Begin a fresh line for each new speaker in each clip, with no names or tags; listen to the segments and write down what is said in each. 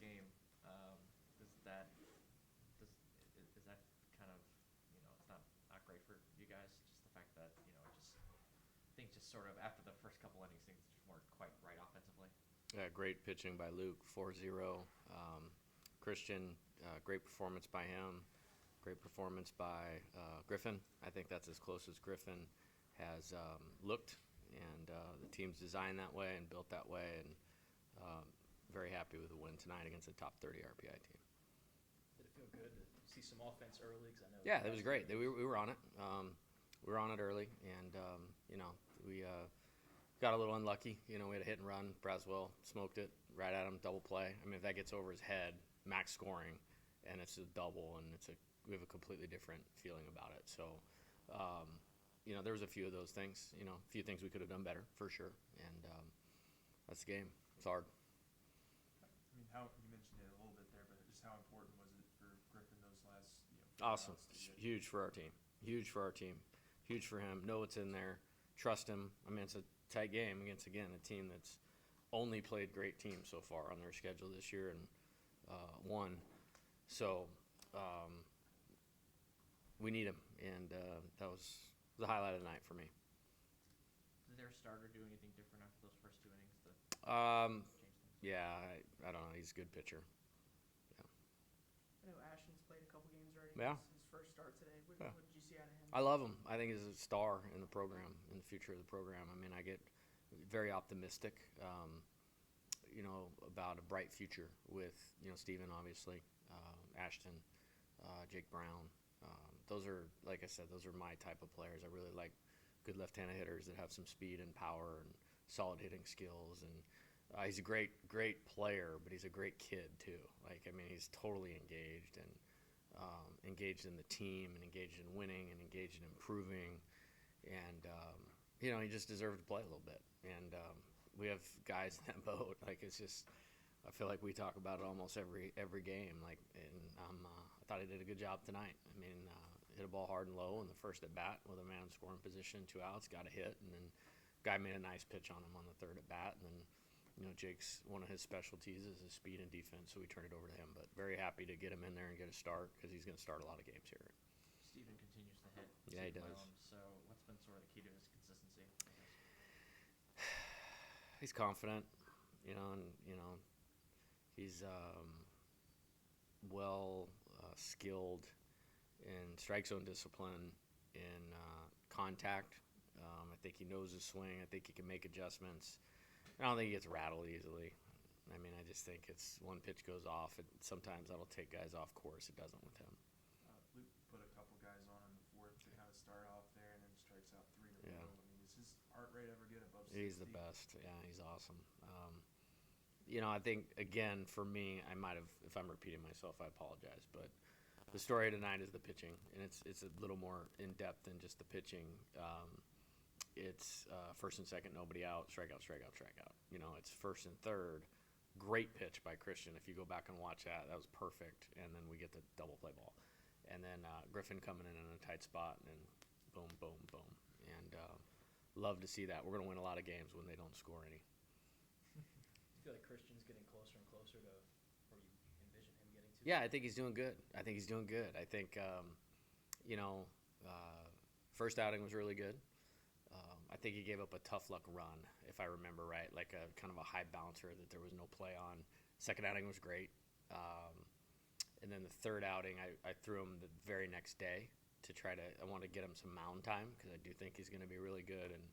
game, does that does is that kind of it's not great for you guys? Just the fact that it just things just sort of after the first couple innings things just weren't quite right offensively.
Yeah, great pitching by Luke, 4-0. Christian, great performance by him. Great performance by Griffin. I think that's as close as Griffin has looked, and the team's designed that way and built that way, and very happy with the win tonight against a top 30 RPI team.
Did it feel good to see some offense early? Cause I know
Yeah, it was great. We were on it. We were on it early, and we got a little unlucky. We had a hit and run. Braswell smoked it right at him, double play. I mean, if that gets over his head, max scoring, and it's a double, and we have a completely different feeling about it. So, there was a few of those things. A few things we could have done better for sure, and that's the game. It's hard.
I mean, how you mentioned it a little bit there, but just how important was it for Griffin those last
Awesome.
outs
Huge for our team. Huge for our team. Huge for him. Know what's in there. Trust him. I mean, it's a tight game against, again, a team that's only played great teams so far on their schedule this year and won. So we need him, and that was the highlight of the night for me.
Did their starter do anything different after those first two innings to
Um,
change things?
yeah, I don't know. He's a good pitcher.
I know Ashton's played a couple games already.
Yeah.
His first start today. What,
Yeah.
what did you see out of him?
I love him. I think he's a star in the program, in the future of the program. I mean, I get very optimistic, about a bright future with, Steven, obviously, Ashton, Jake Brown. Those are, like I said, those are my type of players. I really like good left-handed hitters that have some speed and power and solid hitting skills. And he's a great, great player, but he's a great kid too. He's totally engaged and engaged in the team and engaged in winning and engaged in improving. And, he just deserved to play a little bit. And we have guys in that boat. It's just, I feel like we talk about it almost every game. And I thought he did a good job tonight. Hit a ball hard and low in the first at bat with a man in scoring position, 2 outs, got a hit, and then guy made a nice pitch on him on the third at bat. And then, Jake's one of his specialties is his speed and defense, so we turned it over to him. But very happy to get him in there and get a start because he's going to start a lot of games here.
Steven continues to hit.
Yeah, he does.
So what's been sort of the key to his consistency?
He's confident, and he's well skilled in strike zone discipline, in contact. I think he knows his swing. I think he can make adjustments. I don't think he gets rattled easily. I just think it's one pitch goes off. Sometimes that'll take guys off course. It doesn't with him.
Luke put a couple guys on in the fourth to kind of start off there, and then strikes out 3 in a
Yeah.
row. Is his heart rate ever good above 60?
He's the best. Yeah, he's awesome. I think, again, for me, I might have, if I'm repeating myself, I apologize. But the story tonight is the pitching, and it's a little more in-depth than just the pitching. It's first and second, nobody out, strikeout, strikeout, strikeout. It's first and third. Great pitch by Christian. If you go back and watch that was perfect. And then we get the double play ball. And then Griffin coming in a tight spot, and then boom, boom, boom. And love to see that. We're going to win a lot of games when they don't score any.
I feel like Christian's getting closer and closer to where you envision him getting to.
Yeah, I think he's doing good. I think, first outing was really good. I think he gave up a tough luck run, if I remember right, like a kind of a high bouncer that there was no play on. Second outing was great. And then the third outing, I threw him the very next day to I want to get him some mound time because I do think he's going to be really good. And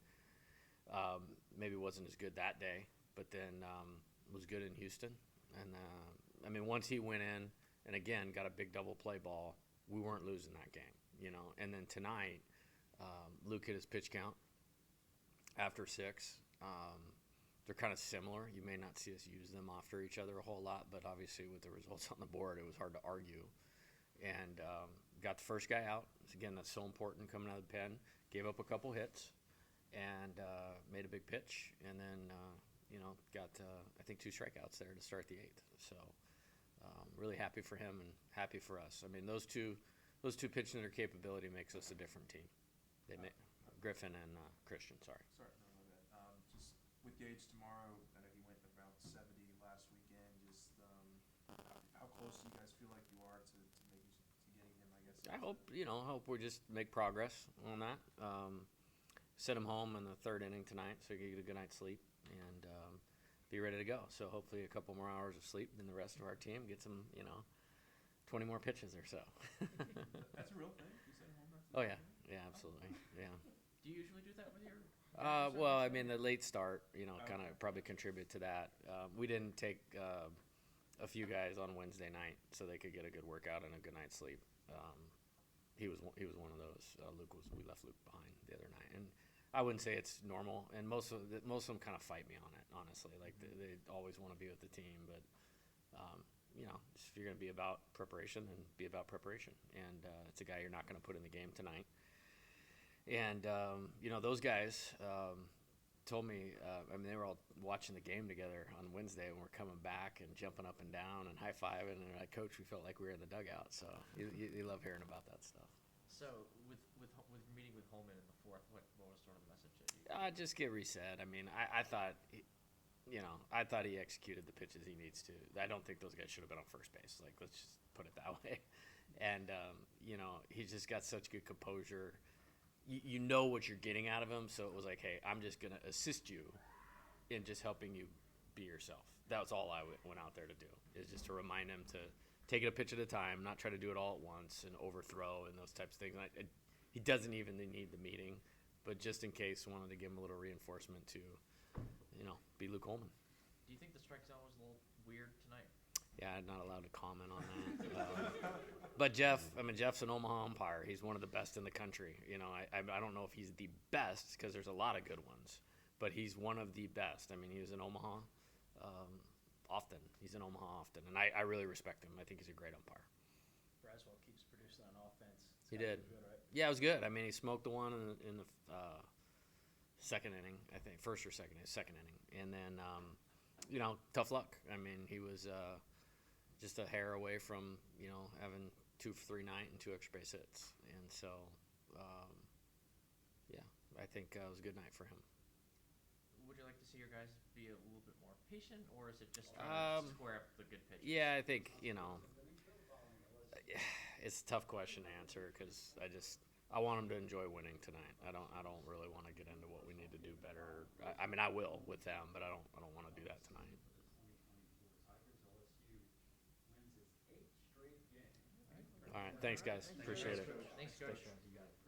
maybe wasn't as good that day, but then was good in Houston. And once he went in and again got a big double play ball, we weren't losing that game, And then tonight, Luke hit his pitch count after 6. They're kind of similar. You may not see us use them after each other a whole lot, but obviously with the results on the board, it was hard to argue. And got the first guy out. Again, that's so important coming out of the pen. Gave up a couple hits and made a big pitch. And then, got, I think, 2 strikeouts there to start the 8th. So really happy for him and happy for us. Those two pitching their capability makes us a different team. They make Griffin and Christian, sorry.
Sorry, no, my bad. Just with Gage tomorrow, I know he went about 70 last weekend. Just like you are to maybe to getting him, I guess.
I hope we just make progress on that. Send him home in the third inning tonight, so he can get a good night's sleep and be ready to go. So hopefully a couple more hours of sleep than the rest of our team gets him, 20 more pitches or so.
That's a real thing. You send him home after.
Oh yeah, absolutely, yeah.
Do you usually do that with your?
Well, I mean, the late start, kind of probably contribute to that. We didn't take a few guys on Wednesday night so they could get a good workout and a good night's sleep. He was one of those. We left Luke behind the other night, and I wouldn't say it's normal. And most of them kind of fight me on it, honestly. Like they always want to be with the team, but if you're going to be about preparation, then be about preparation. And it's a guy you're not going to put in the game tonight. And those guys told me. They were all watching the game together on Wednesday, and we're coming back and jumping up and down and high fiving. And they're like, "Coach, we felt like we were in the dugout." So you love hearing about that stuff.
So with meeting with Holman in the fourth, what was sort of the message that you?
Just get reset. I mean, I thought, I thought he executed the pitches he needs to. I don't think those guys should have been on first base. Like, let's just put it that way. And he's just got such good composure. You know what you're getting out of him, so it was like, hey, I'm just going to assist you in just helping you be yourself. That was all I went out there to do, is just to remind him to take it a pitch at a time, not try to do it all at once and overthrow and those types of things. And he doesn't even need the meeting, but just in case, wanted to give him a little reinforcement to, be Luke Holman.
Do you think the strike zone was a little weird tonight?
Yeah, I'm not allowed to comment on that. But Jeff's an Omaha umpire. He's one of the best in the country. I don't know if he's the best because there's a lot of good ones, but he's one of the best. I mean, he was in Omaha often. He's in Omaha often, and I really respect him. I think he's a great umpire.
Braswell keeps producing on offense.
He did.
Good, right?
Yeah, it was good. I mean, he smoked the one in the second inning, I think, first or second inning. And then, tough luck. I mean, he was just a hair away from, having 2 for 3 night and 2 extra base hits. And so, I think it was a good night for him.
Would you like to see your guys be a little bit more patient, or is it just trying to square up the good pitches?
Yeah, I think, it's a tough question to answer because I want them to enjoy winning tonight. I don't really want to get into what we need to do better. I mean, I will with them, but I don't want to do that tonight. All right, thanks guys. Appreciate it.
Thanks, Coach.